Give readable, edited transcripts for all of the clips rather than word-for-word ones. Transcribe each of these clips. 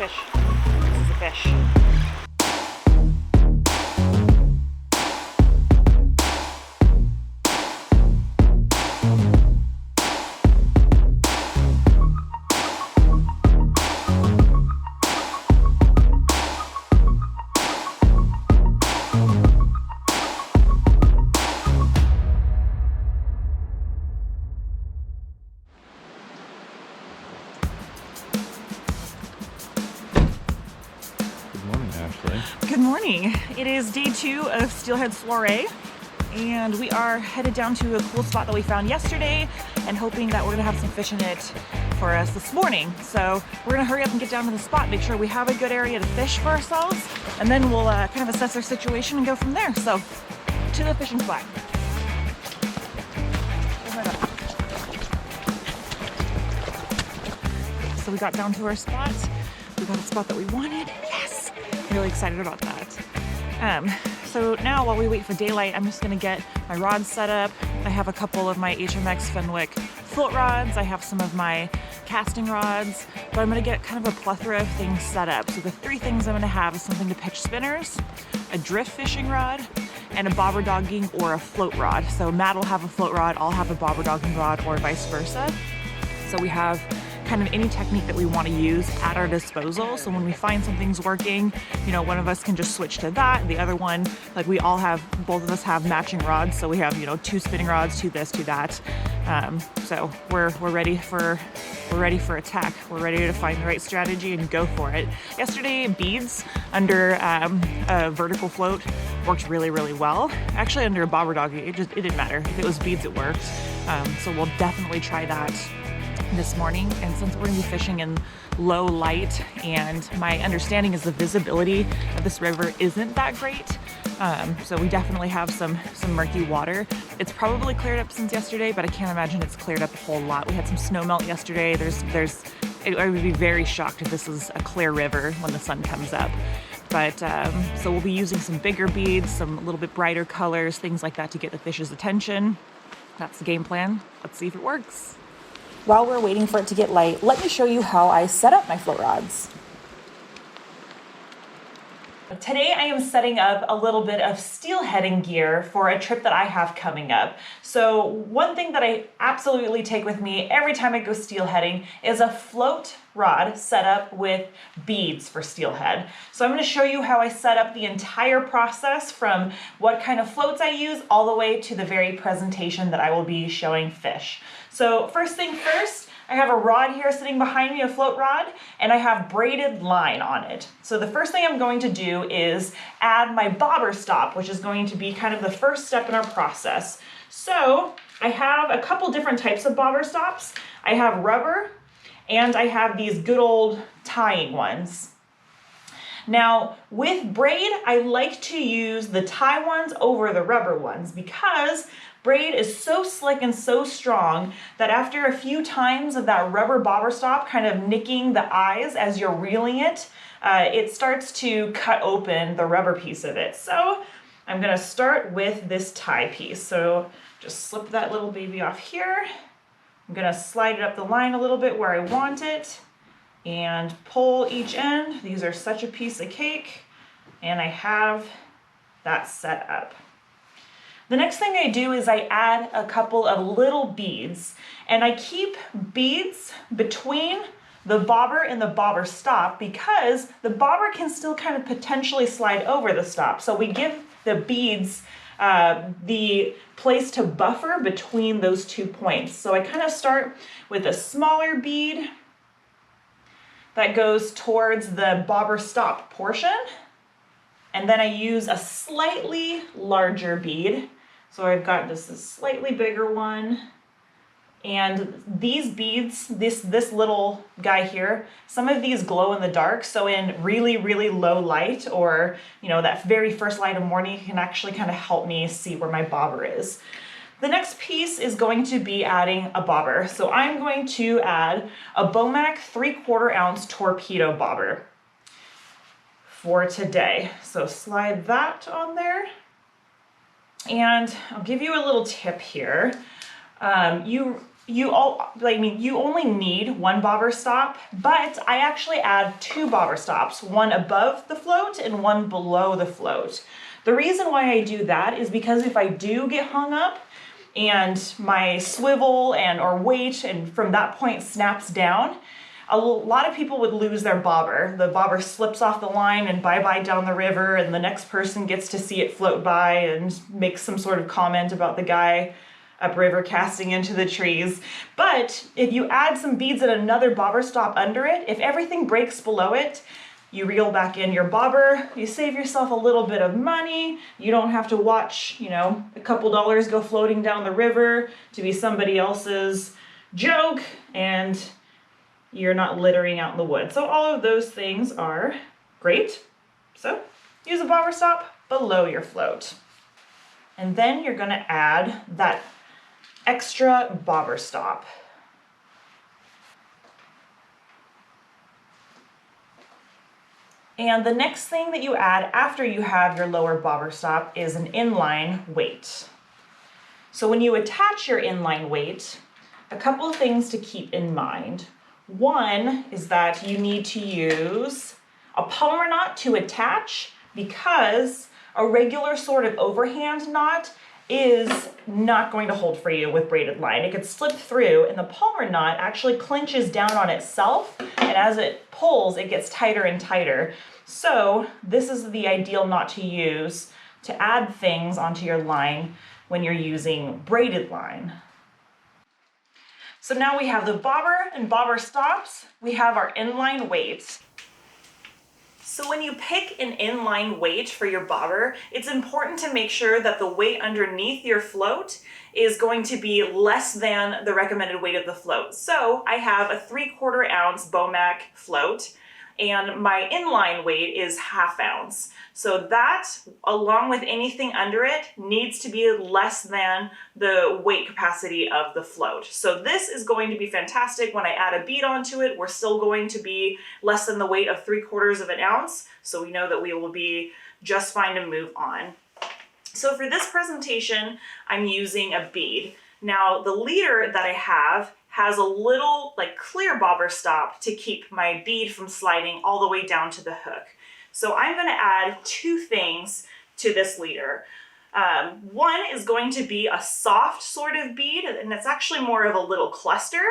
fish. This is a fish. Good morning. It is day 2 of Steelhead soirée, and we are headed down to a cool spot that we found yesterday and hoping that we're gonna have some fish in it for us this morning. So we're gonna hurry up and get down to the spot, make sure we have a good area to fish for ourselves, and then we'll kind of assess our situation and go from there. So to the fishing spot. So we got down to our spot. We got a spot that we wanted. Yes! Really excited about that. So now while we wait for daylight, I'm just gonna get my rods set up. I have a couple of my HMX Fenwick float rods. I have some of my casting rods, but I'm gonna get kind of a plethora of things set up. So the 3 things I'm gonna have is something to pitch spinners, a drift fishing rod, and a bobber dogging or a float rod. So Matt will have a float rod, I'll have a bobber dogging rod, or vice versa. So we have kind of any technique that we want to use at our disposal. So when we find something's working, you know, one of us can just switch to that. The other one, like we all have, both of us have matching rods. So we have, you know, 2 spinning rods, 2 this, 2 that. So we're ready for attack. We're ready to find the right strategy and go for it. Yesterday, beads under a vertical float worked really, really well. Actually, under a bobber dog, it didn't matter. If it was beads, it worked. So we'll definitely try that this morning. And since we're gonna be fishing in low light, and my understanding is the visibility of this river isn't that great, so we definitely have some murky water. It's probably cleared up since yesterday, but I can't imagine it's cleared up a whole lot. We had some snow melt yesterday. I would be very shocked if this is a clear river when the sun comes up. But so we'll be using some bigger beads, some a little bit brighter colors, things like that to get the fish's attention. That's the game plan. Let's see if it works. While we're waiting for it to get light, let me show you how I set up my float rods. Today I am setting up a little bit of steelheading gear for a trip that I have coming up. So one thing that I absolutely take with me every time I go steelheading is a float rod set up with beads for steelhead. So I'm going to show you how I set up the entire process, from what kind of floats I use all the way to the very presentation that I will be showing fish. So first thing first, I have a rod here sitting behind me, a float rod, and I have braided line on it. So the first thing I'm going to do is add my bobber stop, which is going to be kind of the first step in our process. So I have a couple different types of bobber stops. I have rubber, and I have these good old tying ones. Now, with braid, I like to use the tie ones over the rubber ones because braid is so slick and so strong that after a few times of that rubber bobber stop kind of nicking the eyes as you're reeling it, it starts to cut open the rubber piece of it. So I'm gonna start with this tie piece. So just slip that little baby off here. I'm gonna slide it up the line a little bit where I want it and pull each end. These are such a piece of cake, and I have that set up. The next thing I do is I add a couple of little beads, and I keep beads between the bobber and the bobber stop because the bobber can still kind of potentially slide over the stop. So we give the beads the place to buffer between those 2 points. So I kind of start with a smaller bead that goes towards the bobber stop portion, and then I use a slightly larger bead. So I've got just a slightly bigger one, and these beads, this little guy here, some of these glow in the dark. So in really, really low light, or you know, that very first light of morning, it can actually kind of help me see where my bobber is. The next piece is going to be adding a bobber. So I'm going to add a Bomac 3/4 ounce torpedo bobber for today. So slide that on there. And I'll give you a little tip here. You you only need one bobber stop, but I actually add two bobber stops, one above the float and one below the float. The reason why I do that is because if I do get hung up and my swivel or weight and from that point snaps down, a lot of people would lose their bobber. The bobber slips off the line and bye-bye down the river, and the next person gets to see it float by and make some sort of comment about the guy upriver casting into the trees. But if you add some beads and another bobber stop under it, if everything breaks below it, you reel back in your bobber, you save yourself a little bit of money. You don't have to watch, a couple dollars go floating down the river to be somebody else's joke, and you're not littering out in the woods. So all of those things are great. So use a bobber stop below your float. And then you're gonna add that extra bobber stop. And the next thing that you add after you have your lower bobber stop is an inline weight. So when you attach your inline weight, a couple of things to keep in mind. One is that you need to use a polymer knot to attach, because a regular sort of overhand knot is not going to hold for you with braided line. It could slip through, and the polymer knot actually clinches down on itself, and as it pulls, it gets tighter and tighter. So this is the ideal knot to use to add things onto your line when you're using braided line. So now we have the bobber and bobber stops. We have our inline weights. So when you pick an inline weight for your bobber, it's important to make sure that the weight underneath your float is going to be less than the recommended weight of the float. So I have a 3/4 ounce Bomac float, and my inline weight is 1/2 ounce. So that, along with anything under it, needs to be less than the weight capacity of the float. So this is going to be fantastic. When I add a bead onto it, we're still going to be less than the weight of 3/4 ounce. So we know that we will be just fine to move on. So for this presentation, I'm using a bead. Now the leader that I have has a little clear bobber stop to keep my bead from sliding all the way down to the hook. So I'm going to add two things to this leader. One is going to be a soft sort of bead, and it's actually more of a little cluster.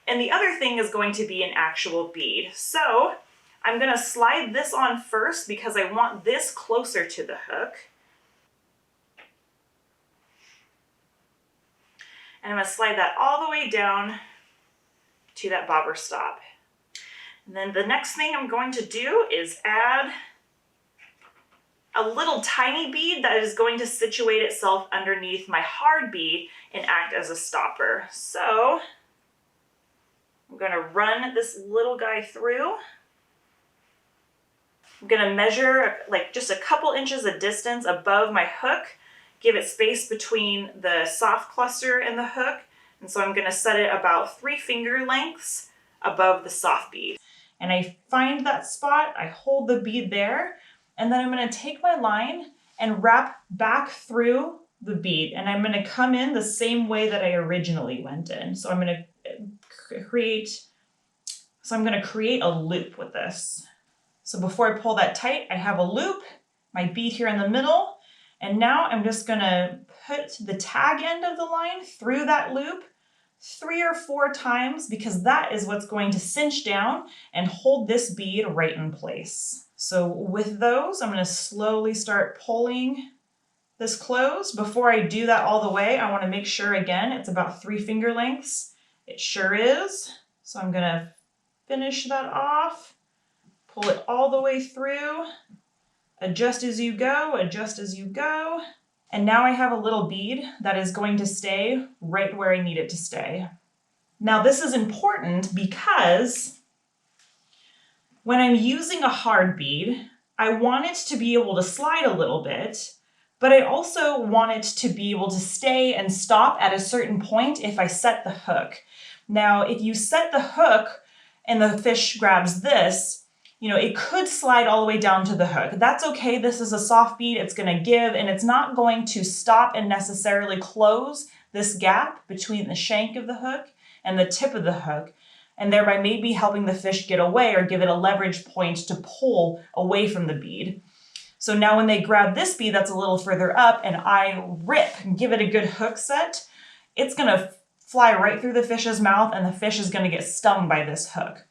And the other thing is going to be an actual bead. So I'm going to slide this on first because I want this closer to the hook. And I'm going to slide that all the way down to that bobber stop. And then the next thing I'm going to do is add a little tiny bead that is going to situate itself underneath my hard bead and act as a stopper. So I'm going to run this little guy through. I'm going to measure just a couple inches of distance above my hook, give it space between the soft cluster and the hook. And so I'm going to set it about 3 finger lengths above the soft bead. And I find that spot, I hold the bead there, and then I'm going to take my line and wrap back through the bead. And I'm going to come in the same way that I originally went in. So I'm going to create a loop with this. So before I pull that tight, I have a loop, my bead here in the middle, and now I'm just going to put the tag end of the line through that loop 3 or 4 times, because that is what's going to cinch down and hold this bead right in place. So with those, I'm going to slowly start pulling this closed. Before I do that all the way, I want to make sure, again, it's about 3 finger lengths. It sure is. So I'm going to finish that off, pull it all the way through, adjust as you go, adjust as you go. And now I have a little bead that is going to stay right where I need it to stay. Now this is important because when I'm using a hard bead, I want it to be able to slide a little bit, but I also want it to be able to stay and stop at a certain point if I set the hook. Now, if you set the hook and the fish grabs this, it could slide all the way down to the hook. That's okay. This is a soft bead. It's going to give, and it's not going to stop and necessarily close this gap between the shank of the hook and the tip of the hook, and thereby maybe helping the fish get away or give it a leverage point to pull away from the bead. So now when they grab this bead that's a little further up and I rip and give it a good hook set, it's gonna fly right through the fish's mouth and the fish is gonna get stung by this hook.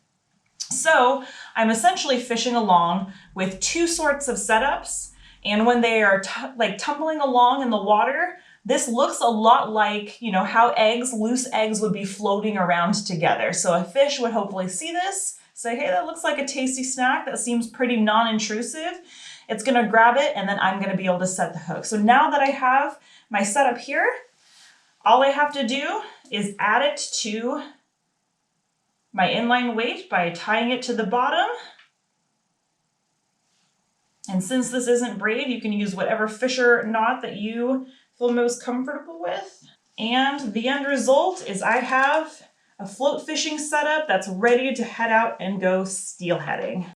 So I'm essentially fishing along with two sorts of setups, and when they are tumbling along in the water, this looks a lot like, you know, how loose eggs would be floating around together. So a fish would hopefully see this, say, hey, that looks like a tasty snack. That seems pretty non-intrusive. It's gonna grab it, and then I'm gonna be able to set the hook. So now that I have my setup here, all I have to do is add it to my inline weight by tying it to the bottom. And since this isn't braid, you can use whatever fisher knot that you feel most comfortable with. And the end result is I have a float fishing setup that's ready to head out and go steelheading.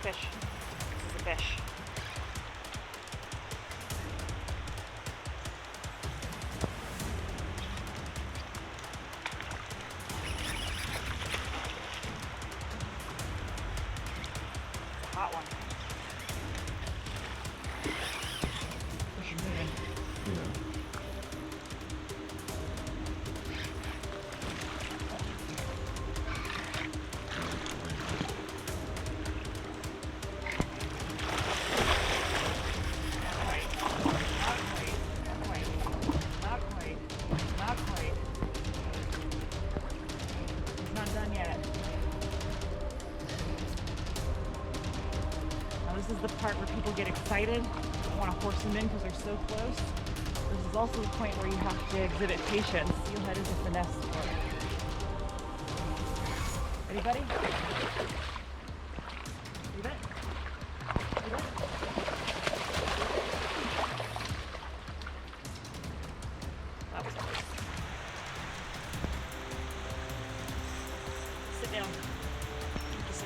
Fish. This is a fish. Hot one. Fish are moving. This is the part where people get excited. I want to horse them in because they're so close. This is also the point where you have to exhibit patience. Steelhead is a finesse sport. Ready, buddy? You bet? You bet? That was nice. Sit down. Thank you, sir.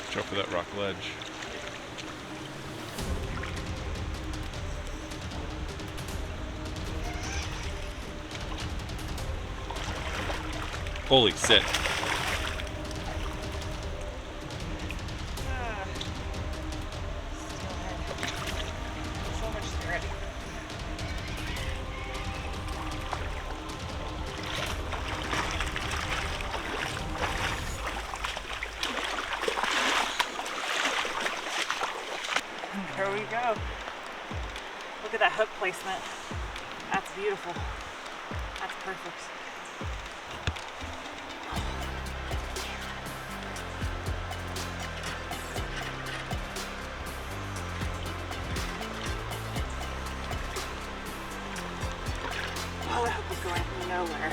Watch out for that rock ledge. Holy shit. So much spirit. There we go. Look at that hook placement. That's beautiful. That's perfect. Oh, that hook was going nowhere.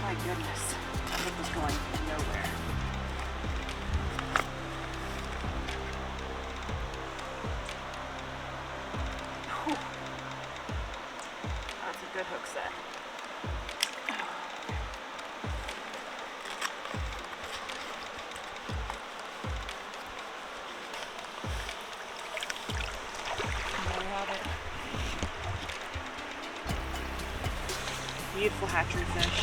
My goodness. That hook was going nowhere. Whew. That's a good hook set. There we have it. Beautiful hatchery fish.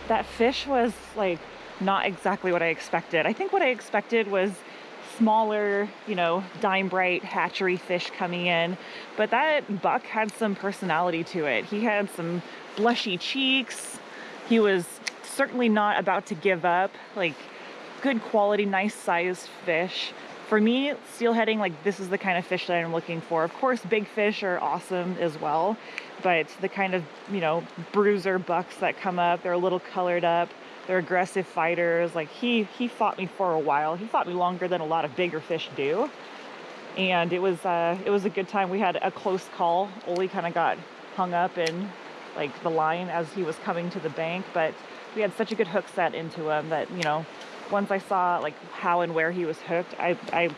That fish was like not exactly what I expected. I think what I expected was smaller, you know, dime bright hatchery fish coming in, but that buck had some personality to it. He had some blushy cheeks. He was certainly not about to give up. Like, good quality, nice sized fish. For me, steelheading, like, this is the kind of fish that I'm looking for. Of course, big fish are awesome as well, but the kind of, you know, bruiser bucks that come up, they're a little colored up, they're aggressive fighters. Like, he fought me for a while. He fought me longer than a lot of bigger fish do, and it was a good time. We had a close call. Oli kind of got hung up in like the line as he was coming to the bank, but we had such a good hook set into him that, you know, once I saw like how and where he was hooked, I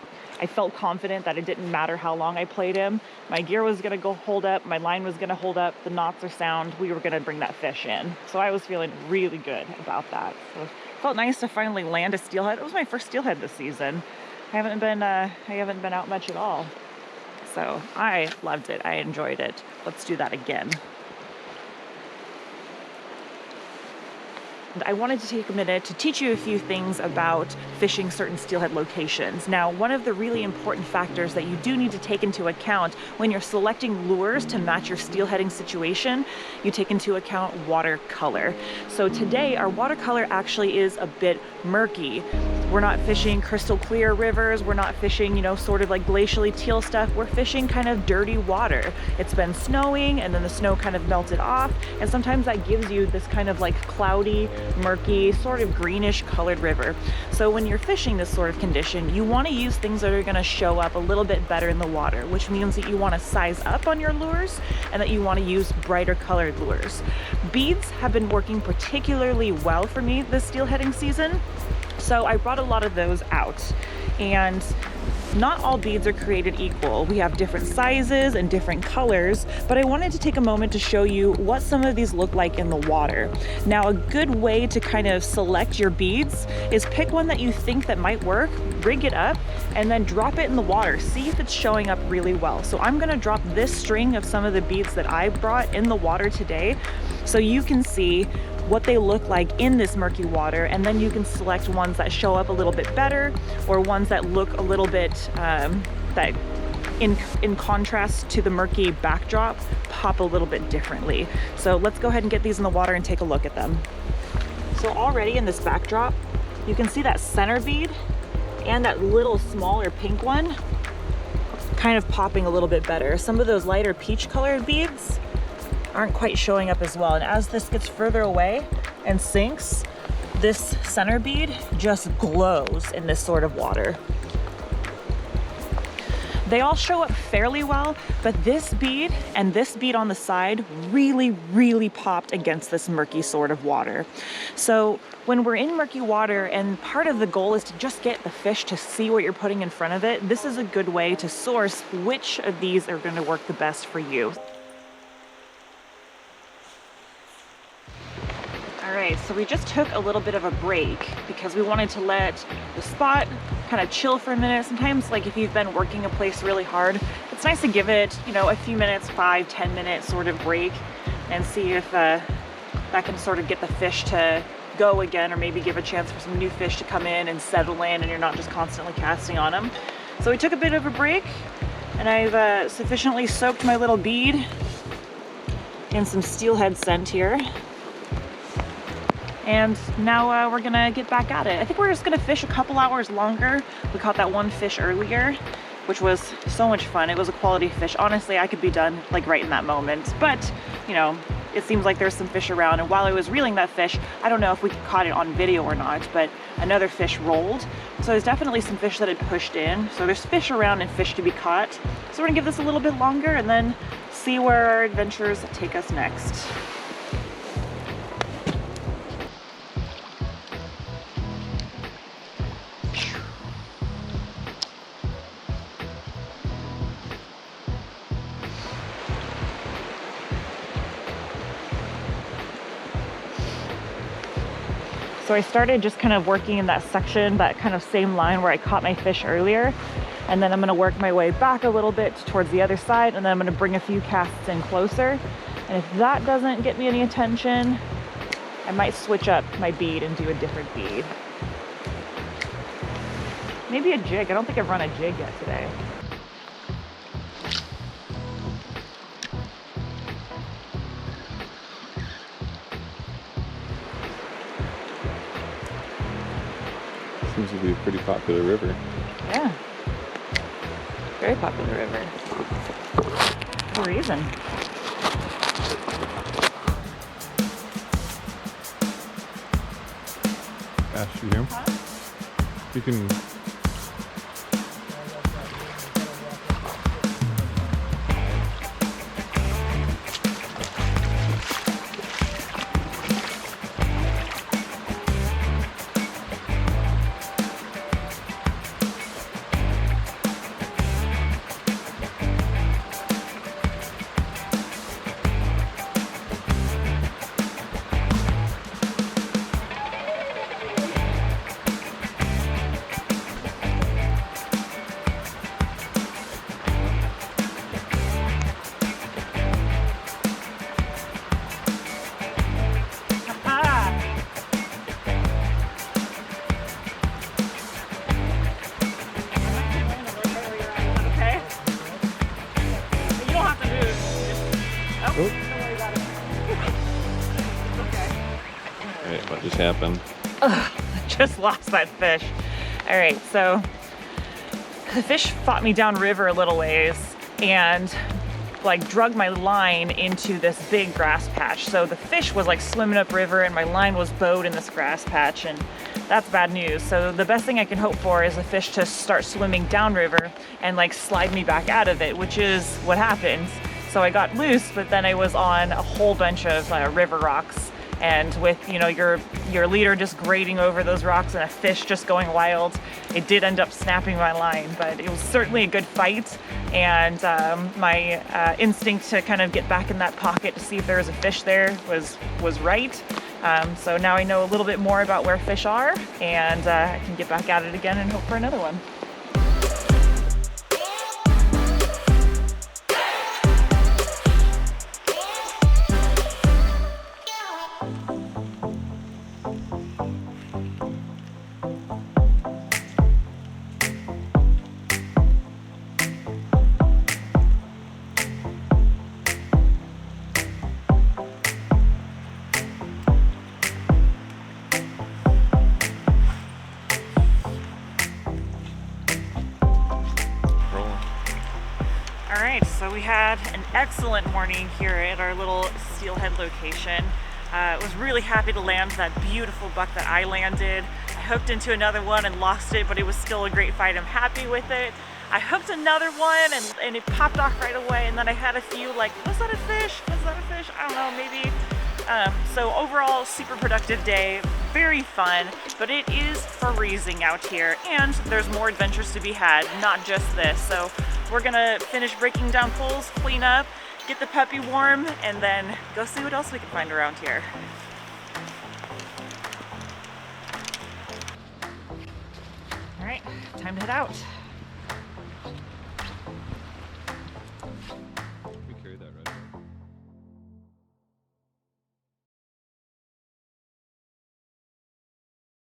felt confident that it didn't matter how long I played him. My gear was gonna go hold up, my line was gonna hold up, the knots are sound, we were gonna bring that fish in. So I was feeling really good about that. So it felt nice to finally land a steelhead. It was my first steelhead this season. I haven't been out much at all. So I loved it, I enjoyed it. Let's do that again. I wanted to take a minute to teach you a few things about fishing certain steelhead locations. Now, one of the really important factors that you do need to take into account when you're selecting lures to match your steelheading situation, you take into account watercolor. So today, our watercolor actually is a bit murky. We're not fishing crystal clear rivers. We're not fishing, you know, sort of like glacially teal stuff. We're fishing kind of dirty water. It's been snowing and then the snow kind of melted off. And sometimes that gives you this kind of like cloudy, murky, sort of greenish colored river. So when you're fishing this sort of condition, you want to use things that are going to show up a little bit better in the water, which means that you want to size up on your lures and that you want to use brighter colored lures. Beads have been working particularly well for me this steelheading season. So I brought a lot of those out, and not all beads are created equal. We have different sizes and different colors, but I wanted to take a moment to show you what some of these look like in the water. Now, a good way to kind of select your beads is pick one that you think that might work, rig it up, and then drop it in the water. See if it's showing up really well. So I'm gonna drop this string of some of the beads that I brought in the water today so you can see what they look like in this murky water, and then you can select ones that show up a little bit better or ones that look a little bit that in contrast to the murky backdrop pop a little bit differently. So let's go ahead and get these in the water and take a look at them. So already in this backdrop you can see that center bead and that little smaller pink one kind of popping a little bit better. Some of those lighter peach colored beads aren't quite showing up as well. And as this gets further away and sinks, this center bead just glows in this sort of water. They all show up fairly well, but this bead and this bead on the side really, really popped against this murky sort of water. So when we're in murky water and part of the goal is to just get the fish to see what you're putting in front of it, this is a good way to source which of these are going to work the best for you. All right, so we just took a little bit of a break because we wanted to let the spot kind of chill for a minute. Sometimes, like if you've been working a place really hard, it's nice to give it, you know, a few minutes, 5-10 minutes sort of break and see if that can sort of get the fish to go again, or maybe give a chance for some new fish to come in and settle in and you're not just constantly casting on them. So we took a bit of a break and I've sufficiently soaked my little bead in some steelhead scent here. And now we're gonna get back at it. I think we're just gonna fish a couple hours longer. We caught that one fish earlier, which was so much fun. It was a quality fish. Honestly, I could be done like right in that moment, but you know, it seems like there's some fish around. And while I was reeling that fish, I don't know if we caught it on video or not, but another fish rolled. So there's definitely some fish that had pushed in. So there's fish around and fish to be caught. So we're gonna give this a little bit longer and then see where our adventures take us next. So I started just kind of working in that section, that kind of same line where I caught my fish earlier. And then I'm gonna work my way back a little bit towards the other side, and then I'm gonna bring a few casts in closer. And if that doesn't get me any attention, I might switch up my bead and do a different bead. Maybe a jig. I don't think I've run a jig yet today. Seems to be a pretty popular river. Yeah. Very popular river. For a reason. Ash, you hear? Huh? You can. Oh. Alright, what just happened? Ugh, just lost that fish. All right, so the fish fought me downriver a little ways and like drug my line into this big grass patch. So the fish was like swimming upriver and my line was bowed in this grass patch, and that's bad news. So the best thing I can hope for is the fish to start swimming downriver and like slide me back out of it, which is what happens. So I got loose, but then I was on a whole bunch of river rocks, and with your leader just grating over those rocks and a fish just going wild, it did end up snapping my line. But it was certainly a good fight, and my instinct to kind of get back in that pocket to see if there was a fish there was right. So now I know a little bit more about where fish are, and I can get back at it again and hope for another one. All right, so we had an excellent morning here at our little steelhead location. I was really happy to land that beautiful buck that I landed. I hooked into another one and lost it, but it was still a great fight. I'm happy with it. I hooked another one and it popped off right away, and then I had a few like, was that a fish? Was that a fish? I don't know, maybe. So overall, super productive day, very fun, but it is freezing out here, and there's more adventures to be had, not just this. So we're gonna finish breaking down poles, clean up, get the puppy warm, and then go see what else we can find around here. All right, time to head out.